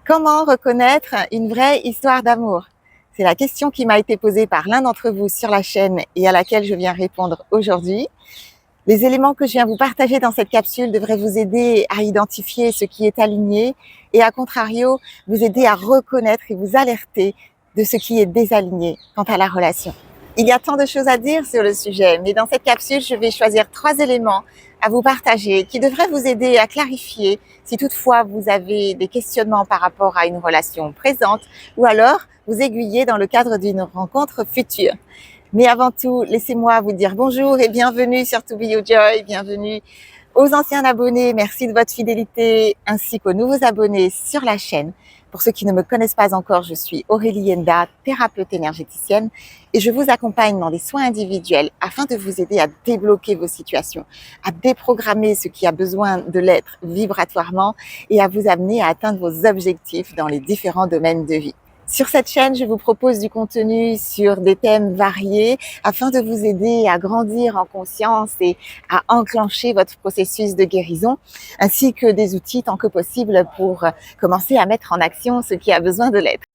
Comment reconnaître une vraie histoire d'amour? C'est la question qui m'a été posée par l'un d'entre vous sur la chaîne et à laquelle je viens répondre aujourd'hui. Les éléments que je viens vous partager dans cette capsule devraient vous aider à identifier ce qui est aligné et à contrario, vous aider à reconnaître et vous alerter de ce qui est désaligné quant à la relation. Il y a tant de choses à dire sur le sujet, mais dans cette capsule, je vais choisir 3 éléments à vous partager qui devraient vous aider à clarifier si toutefois vous avez des questionnements par rapport à une relation présente ou alors vous aiguiller dans le cadre d'une rencontre future. Mais avant tout, laissez-moi vous dire bonjour et bienvenue sur To Be Your Joy, bienvenue aux anciens abonnés, merci de votre fidélité, ainsi qu'aux nouveaux abonnés sur la chaîne. Pour ceux qui ne me connaissent pas encore, je suis Aurélie Yenda, thérapeute énergéticienne, et je vous accompagne dans des soins individuels afin de vous aider à débloquer vos situations, à déprogrammer ce qui a besoin de l'être vibratoirement et à vous amener à atteindre vos objectifs dans les différents domaines de vie. Sur cette chaîne, je vous propose du contenu sur des thèmes variés afin de vous aider à grandir en conscience et à enclencher votre processus de guérison, ainsi que des outils tant que possible pour commencer à mettre en action ce qui a besoin de l'être.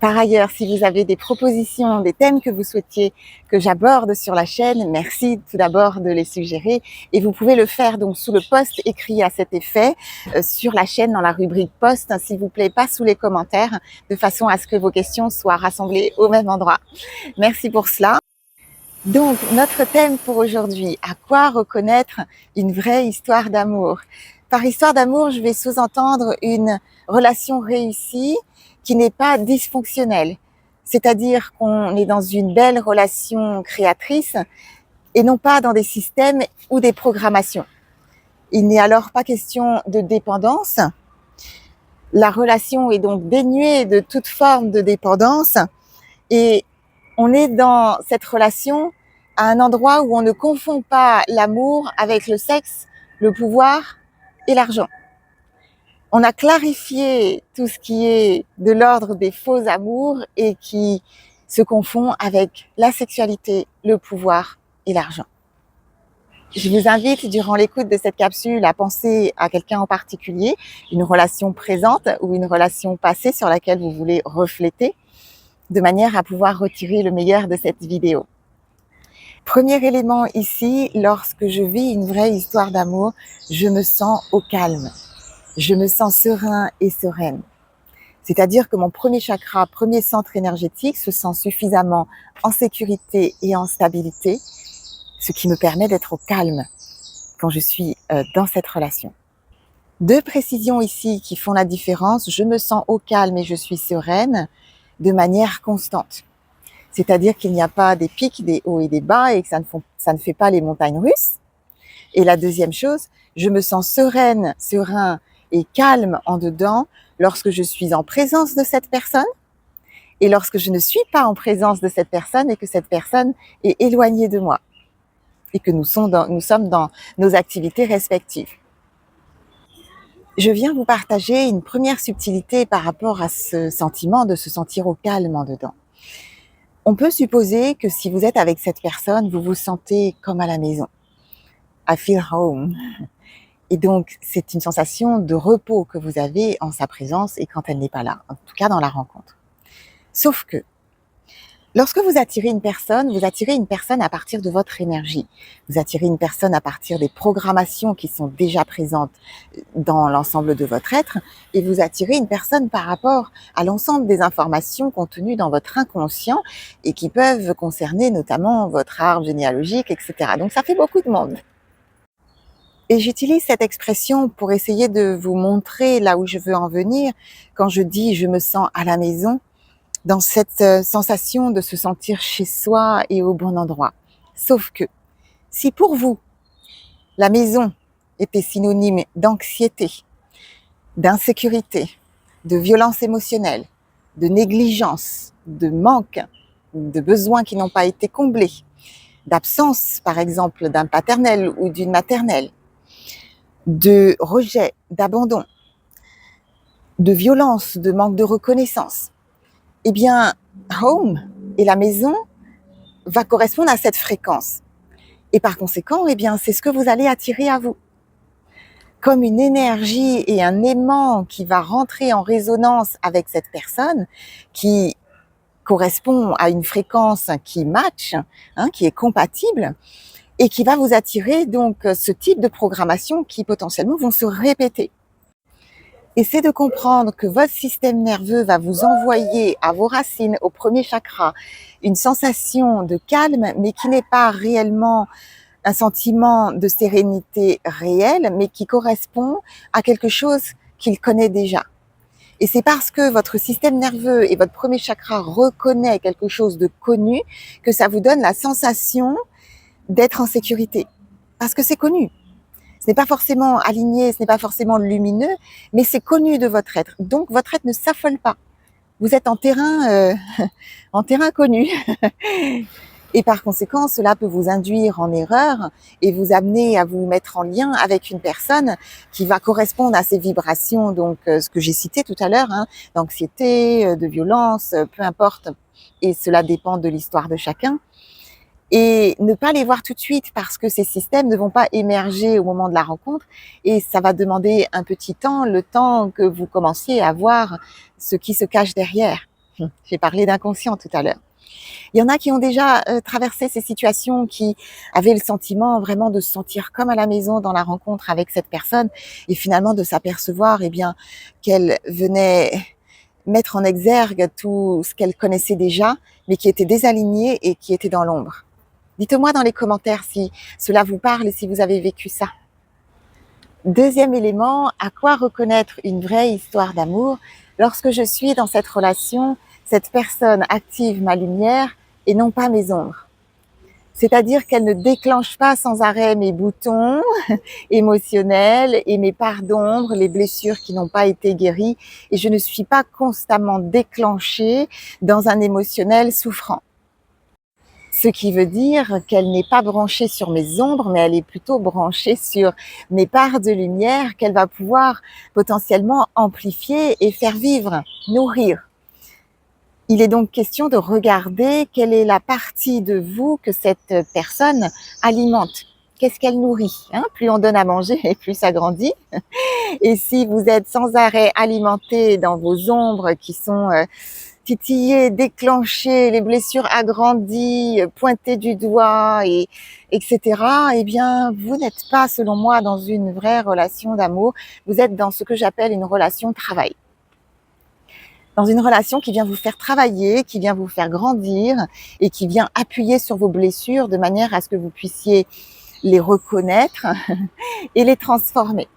Par ailleurs, si vous avez des propositions, des thèmes que vous souhaitiez que j'aborde sur la chaîne, merci tout d'abord de les suggérer et vous pouvez le faire donc sous le post écrit à cet effet sur la chaîne dans la rubrique post, s'il vous plaît, pas sous les commentaires, de façon à ce que vos questions soient rassemblées au même endroit. Merci pour cela. Donc, notre thème pour aujourd'hui, à quoi reconnaître une vraie histoire d'amour? Par histoire d'amour, je vais sous-entendre une relation réussie qui n'est pas dysfonctionnelle. C'est-à-dire qu'on est dans une belle relation créatrice et non pas dans des systèmes ou des programmations. Il n'est alors pas question de dépendance. La relation est donc dénuée de toute forme de dépendance et on est dans cette relation à un endroit où on ne confond pas l'amour avec le sexe, le pouvoir et l'argent. On a clarifié tout ce qui est de l'ordre des faux amours et qui se confond avec la sexualité, le pouvoir et l'argent. Je vous invite durant l'écoute de cette capsule à penser à quelqu'un en particulier, une relation présente ou une relation passée sur laquelle vous voulez refléter, de manière à pouvoir retirer le meilleur de cette vidéo. Premier élément ici, lorsque je vis une vraie histoire d'amour, je me sens au calme. Je me sens serein et sereine. C'est-à-dire que mon premier chakra, premier centre énergétique se sent suffisamment en sécurité et en stabilité, ce qui me permet d'être au calme quand je suis dans cette relation. 2 précisions ici qui font la différence. Je me sens au calme et je suis sereine de manière constante. C'est-à-dire qu'il n'y a pas des pics, des hauts et des bas et que ça ne fait pas les montagnes russes. Et la deuxième chose, je me sens sereine, serein et calme en dedans lorsque je suis en présence de cette personne et lorsque je ne suis pas en présence de cette personne et que cette personne est éloignée de moi et que nous sommes dans nos activités respectives. Je viens vous partager une première subtilité par rapport à ce sentiment de se sentir au calme en dedans. On peut supposer que si vous êtes avec cette personne, vous vous sentez comme à la maison. I feel home. Et donc, c'est une sensation de repos que vous avez en sa présence et quand elle n'est pas là, en tout cas dans la rencontre. Sauf que, lorsque vous attirez une personne à partir de votre énergie. Vous attirez une personne à partir des programmations qui sont déjà présentes dans l'ensemble de votre être et vous attirez une personne par rapport à l'ensemble des informations contenues dans votre inconscient et qui peuvent concerner notamment votre arbre généalogique, etc. Donc, ça fait beaucoup de monde. Et j'utilise cette expression pour essayer de vous montrer là où je veux en venir quand je dis « je me sens à la maison », dans cette sensation de se sentir chez soi et au bon endroit. Sauf que, si pour vous, la maison était synonyme d'anxiété, d'insécurité, de violence émotionnelle, de négligence, de manque, de besoins qui n'ont pas été comblés, d'absence, par exemple, d'un paternel ou d'une maternelle, de rejet, d'abandon, de violence, de manque de reconnaissance, eh bien, home et la maison va correspondre à cette fréquence. Et par conséquent, eh bien, c'est ce que vous allez attirer à vous. comme une énergie et un aimant qui va rentrer en résonance avec cette personne, qui correspond à une fréquence qui match, qui est compatible, et qui va vous attirer donc ce type de programmation qui potentiellement vont se répéter. Et c'est de comprendre que votre système nerveux va vous envoyer à vos racines, au premier chakra, une sensation de calme, mais qui n'est pas réellement un sentiment de sérénité réelle, mais qui correspond à quelque chose qu'il connaît déjà. Et c'est parce que votre système nerveux et votre premier chakra reconnaît quelque chose de connu que ça vous donne la sensation d'être en sécurité. Parce que c'est connu. Ce n'est pas forcément aligné, ce n'est pas forcément lumineux, mais c'est connu de votre être. Donc votre être ne s'affole pas. Vous êtes en terrain connu. Et par conséquent, cela peut vous induire en erreur et vous amener à vous mettre en lien avec une personne qui va correspondre à ces vibrations, donc ce que j'ai cité tout à l'heure, d'anxiété, de violence, peu importe. Et cela dépend de l'histoire de chacun. Et ne pas les voir tout de suite parce que ces systèmes ne vont pas émerger au moment de la rencontre et ça va demander un petit temps, le temps que vous commenciez à voir ce qui se cache derrière. J'ai parlé d'inconscient tout à l'heure. Il y en a qui ont déjà traversé ces situations, qui avaient le sentiment vraiment de se sentir comme à la maison dans la rencontre avec cette personne et finalement de s'apercevoir qu'elle venait mettre en exergue tout ce qu'elle connaissait déjà, mais qui était désaligné et qui était dans l'ombre. Dites-moi dans les commentaires si cela vous parle et si vous avez vécu ça. Deuxième élément, à quoi reconnaître une vraie histoire d'amour? Lorsque je suis dans cette relation, cette personne active ma lumière et non pas mes ombres. C'est-à-dire qu'elle ne déclenche pas sans arrêt mes boutons émotionnels et mes parts d'ombre, les blessures qui n'ont pas été guéries, et je ne suis pas constamment déclenchée dans un émotionnel souffrant. Ce qui veut dire qu'elle n'est pas branchée sur mes ombres, mais elle est plutôt branchée sur mes parts de lumière qu'elle va pouvoir potentiellement amplifier et faire vivre, nourrir. Il est donc question de regarder quelle est la partie de vous que cette personne alimente. Qu'est-ce qu'elle nourrit? Plus on donne à manger, et plus ça grandit. Et si vous êtes sans arrêt alimenté dans vos ombres qui sont titillées, déclenchées, les blessures agrandies, pointées du doigt, etc., eh bien, vous n'êtes pas, selon moi, dans une vraie relation d'amour. Vous êtes dans ce que j'appelle une relation de travail. Dans une relation qui vient vous faire travailler, qui vient vous faire grandir et qui vient appuyer sur vos blessures de manière à ce que vous puissiez les reconnaître et les transformer.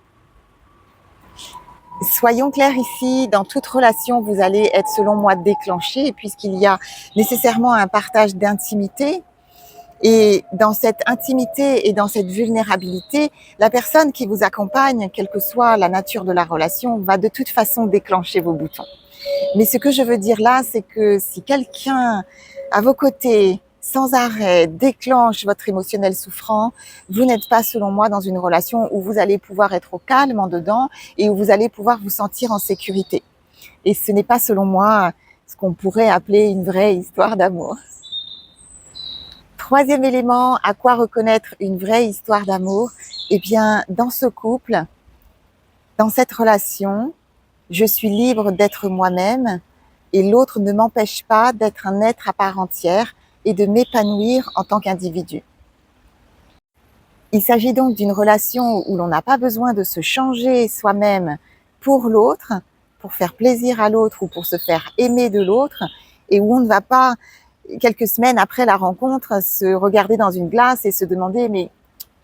Soyons clairs ici, dans toute relation, vous allez être, selon moi, déclenché puisqu'il y a nécessairement un partage d'intimité. Et dans cette intimité et dans cette vulnérabilité, la personne qui vous accompagne, quelle que soit la nature de la relation, va de toute façon déclencher vos boutons. Mais ce que je veux dire là, c'est que si quelqu'un à vos côtés, sans arrêt, déclenche votre émotionnel souffrant, vous n'êtes pas, selon moi, dans une relation où vous allez pouvoir être au calme en dedans et où vous allez pouvoir vous sentir en sécurité. Et ce n'est pas, selon moi, ce qu'on pourrait appeler une vraie histoire d'amour. Troisième élément, à quoi reconnaître une vraie histoire d'amour? Eh bien, dans ce couple, dans cette relation, je suis libre d'être moi-même et l'autre ne m'empêche pas d'être un être à part entière et de m'épanouir en tant qu'individu. Il s'agit donc d'une relation où l'on n'a pas besoin de se changer soi-même pour l'autre, pour faire plaisir à l'autre ou pour se faire aimer de l'autre, et où on ne va pas, quelques semaines après la rencontre, se regarder dans une glace et se demander « mais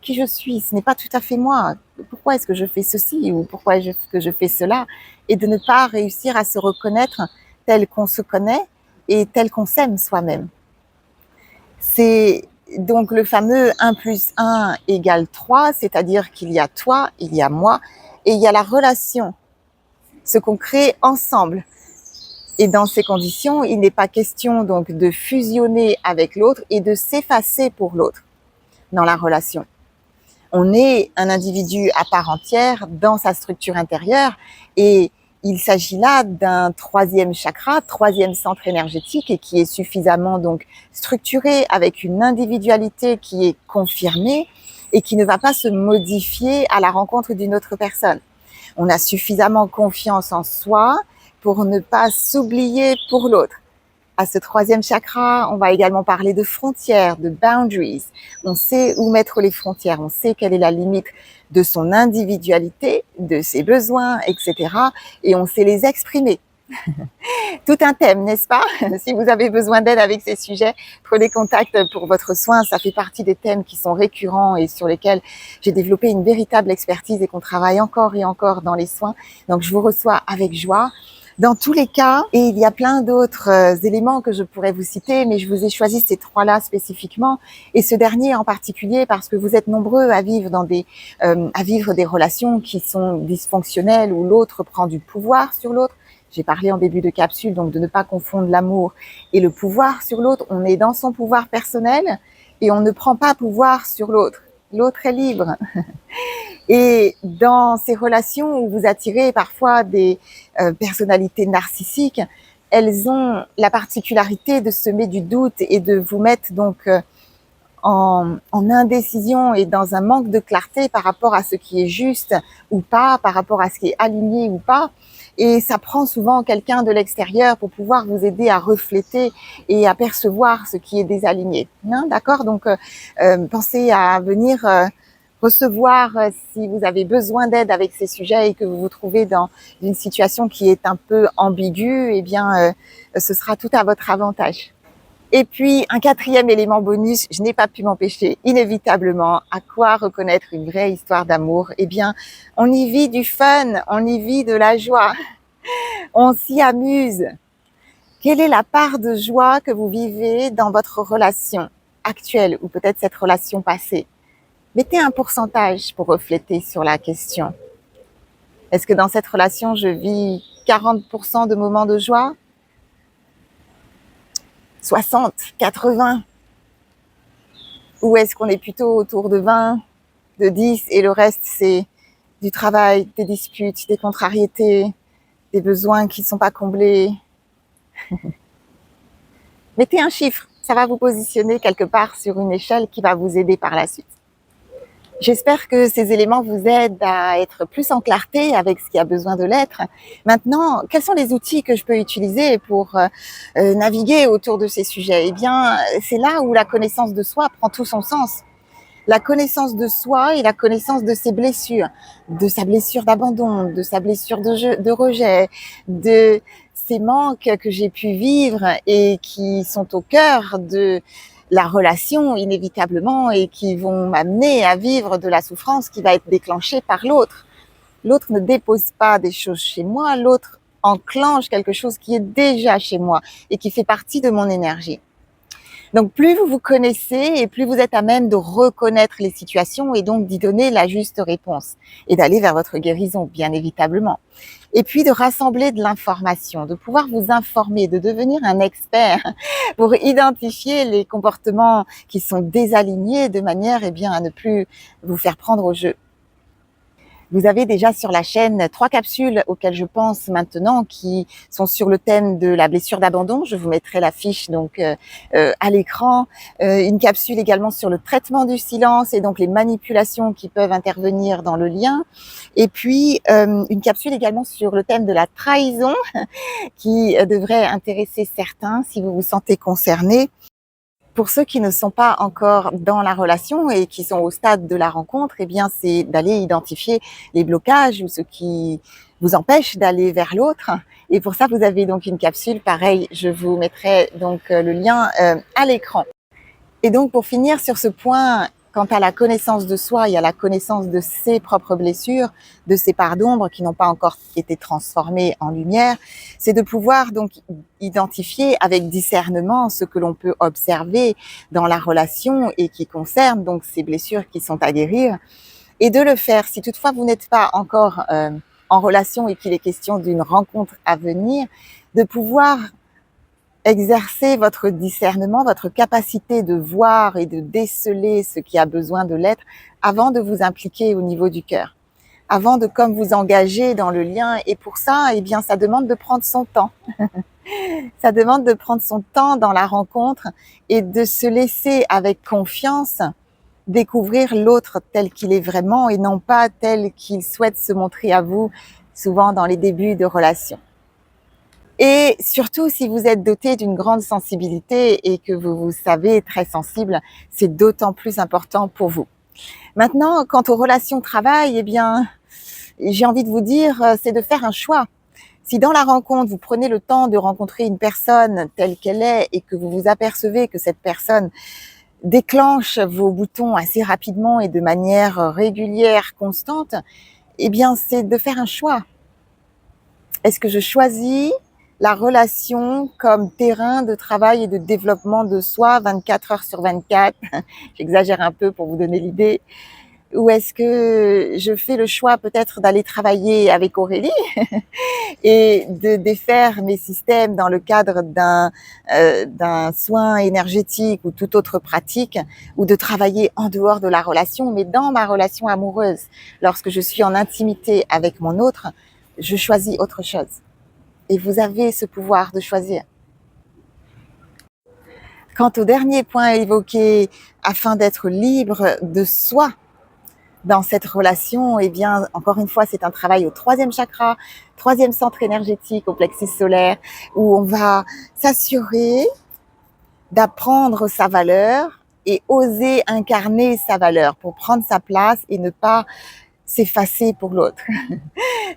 qui je suis, ce n'est pas tout à fait moi, pourquoi est-ce que je fais ceci ou pourquoi est-ce que je fais cela ?» et de ne pas réussir à se reconnaître tel qu'on se connaît et tel qu'on s'aime soi-même. C'est donc le fameux 1 + 1 = 3, c'est-à-dire qu'il y a toi, il y a moi et il y a la relation, ce qu'on crée ensemble. Et dans ces conditions, il n'est pas question donc de fusionner avec l'autre et de s'effacer pour l'autre dans la relation. On est un individu à part entière dans sa structure intérieure et il s'agit là d'un troisième chakra, troisième centre énergétique et qui est suffisamment donc structuré avec une individualité qui est confirmée et qui ne va pas se modifier à la rencontre d'une autre personne. On a suffisamment confiance en soi pour ne pas s'oublier pour l'autre. À ce troisième chakra, on va également parler de frontières, de boundaries. On sait où mettre les frontières, on sait quelle est la limite de son individualité, de ses besoins, etc. Et on sait les exprimer. Tout un thème, n'est-ce pas? Si vous avez besoin d'aide avec ces sujets, prenez contact pour votre soin. Ça fait partie des thèmes qui sont récurrents et sur lesquels j'ai développé une véritable expertise et qu'on travaille encore et encore dans les soins. Donc, je vous reçois avec joie. Dans tous les cas, et il y a plein d'autres éléments que je pourrais vous citer, mais je vous ai choisi ces trois-là spécifiquement, et ce dernier en particulier parce que vous êtes nombreux à vivre à vivre des relations qui sont dysfonctionnelles où l'autre prend du pouvoir sur l'autre. J'ai parlé en début de capsule donc de ne pas confondre l'amour et le pouvoir sur l'autre. On est dans son pouvoir personnel et on ne prend pas pouvoir sur l'autre. L'autre est libre. Et dans ces relations où vous attirez parfois des personnalités narcissiques, elles ont la particularité de semer du doute et de vous mettre donc en indécision et dans un manque de clarté par rapport à ce qui est juste ou pas, par rapport à ce qui est aligné ou pas. Et ça prend souvent quelqu'un de l'extérieur pour pouvoir vous aider à refléter et à percevoir ce qui est désaligné. Hein, d'accord? Donc, pensez à venir recevoir si vous avez besoin d'aide avec ces sujets et que vous vous trouvez dans une situation qui est un peu ambiguë, eh bien, ce sera tout à votre avantage. Et puis, un quatrième élément bonus, je n'ai pas pu m'empêcher, inévitablement, à quoi reconnaître une vraie histoire d'amour? Eh bien, on y vit du fun, on y vit de la joie, on s'y amuse. Quelle est la part de joie que vous vivez dans votre relation actuelle ou peut-être cette relation passée? Mettez un pourcentage pour refléter sur la question. Est-ce que dans cette relation, je vis 40% de moments de joie? 60, 80? Ou est-ce qu'on est plutôt autour de 20, de 10 et le reste c'est du travail, des disputes, des contrariétés, des besoins qui ne sont pas comblés? Mettez un chiffre, ça va vous positionner quelque part sur une échelle qui va vous aider par la suite. J'espère que ces éléments vous aident à être plus en clarté avec ce qui a besoin de l'être. Maintenant, quels sont les outils que je peux utiliser pour naviguer autour de ces sujets? Eh bien, c'est là où la connaissance de soi prend tout son sens. La connaissance de soi et la connaissance de ses blessures, de sa blessure d'abandon, de sa blessure de rejet, de ces manques que j'ai pu vivre et qui sont au cœur de la relation inévitablement et qui vont m'amener à vivre de la souffrance qui va être déclenchée par l'autre. L'autre ne dépose pas des choses chez moi, l'autre enclenche quelque chose qui est déjà chez moi et qui fait partie de mon énergie. Donc plus vous vous connaissez et plus vous êtes à même de reconnaître les situations et donc d'y donner la juste réponse et d'aller vers votre guérison, bien évitablement. Et puis de rassembler de l'information, de pouvoir vous informer, de devenir un expert pour identifier les comportements qui sont désalignés de manière à ne plus vous faire prendre au jeu. Vous avez déjà sur la chaîne 3 capsules auxquelles je pense maintenant qui sont sur le thème de la blessure d'abandon. Je vous mettrai la fiche donc à l'écran. Une capsule également sur le traitement du silence et donc les manipulations qui peuvent intervenir dans le lien. Et puis une capsule également sur le thème de la trahison qui devrait intéresser certains si vous vous sentez concerné. Pour ceux qui ne sont pas encore dans la relation et qui sont au stade de la rencontre, eh bien, c'est d'aller identifier les blocages ou ce qui vous empêche d'aller vers l'autre. Et pour ça, vous avez donc une capsule. Pareil, je vous mettrai donc le lien à l'écran. Et donc, pour finir sur ce point, quant à la connaissance de soi, il y a la connaissance de ses propres blessures, de ses parts d'ombre qui n'ont pas encore été transformées en lumière. C'est de pouvoir donc identifier avec discernement ce que l'on peut observer dans la relation et qui concerne donc ces blessures qui sont à guérir. Et de le faire, si toutefois vous n'êtes pas encore en relation et qu'il est question d'une rencontre à venir, de pouvoir exercer votre discernement, votre capacité de voir et de déceler ce qui a besoin de l'être avant de vous impliquer au niveau du cœur, avant de comme vous engager dans le lien. Et pour ça, eh bien, ça demande de prendre son temps. Ça demande de prendre son temps dans la rencontre et de se laisser avec confiance découvrir l'autre tel qu'il est vraiment et non pas tel qu'il souhaite se montrer à vous, souvent dans les débuts de relations. Et surtout, si vous êtes doté d'une grande sensibilité et que vous vous savez très sensible, c'est d'autant plus important pour vous. Maintenant, quant aux relations travail, eh bien, j'ai envie de vous dire, c'est de faire un choix. Si dans la rencontre, vous prenez le temps de rencontrer une personne telle qu'elle est et que vous vous apercevez que cette personne déclenche vos boutons assez rapidement et de manière régulière, constante, eh bien, c'est de faire un choix. Est-ce que je choisis la relation comme terrain de travail et de développement de soi 24 heures sur 24? J'exagère un peu pour vous donner l'idée. Ou est-ce que je fais le choix peut-être d'aller travailler avec Aurélie et de défaire mes systèmes dans le cadre d'un soin énergétique ou toute autre pratique, ou de travailler en dehors de la relation, mais dans ma relation amoureuse, lorsque je suis en intimité avec mon autre, je choisis autre chose. Et vous avez ce pouvoir de choisir. Quant au dernier point évoqué, afin d'être libre de soi dans cette relation, eh bien, encore une fois, c'est un travail au 3e chakra, 3e centre énergétique, au plexus solaire, où on va s'assurer d'apprendre sa valeur et oser incarner sa valeur pour prendre sa place et ne pas s'effacer pour l'autre.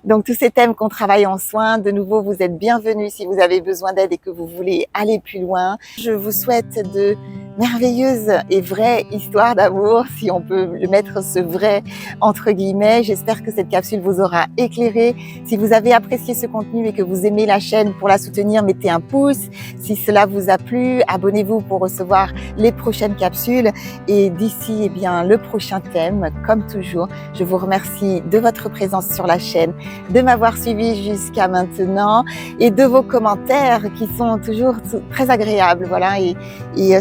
Donc tous ces thèmes qu'on travaille en soins, de nouveau, vous êtes bienvenus si vous avez besoin d'aide et que vous voulez aller plus loin. Je vous souhaite de merveilleuses et vraies histoires d'amour, si on peut mettre ce vrai entre guillemets. J'espère que cette capsule vous aura éclairé. Si vous avez apprécié ce contenu et que vous aimez la chaîne, pour la soutenir, mettez un pouce. Si cela vous a plu, abonnez-vous pour recevoir les prochaines capsules. Et d'ici, eh bien, le prochain thème, comme toujours, je vous remercie de votre présence sur la chaîne, de m'avoir suivi jusqu'à maintenant et de vos commentaires qui sont toujours très agréables. Voilà, et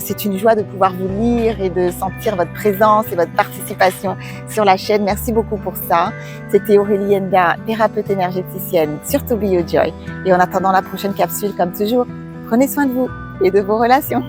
c'est une joie de pouvoir vous lire et de sentir votre présence et votre participation sur la chaîne. Merci beaucoup pour ça. C'était Aurélie Enda, thérapeute énergéticienne sur To Be Your Joy. Et en attendant la prochaine capsule, comme toujours, prenez soin de vous et de vos relations.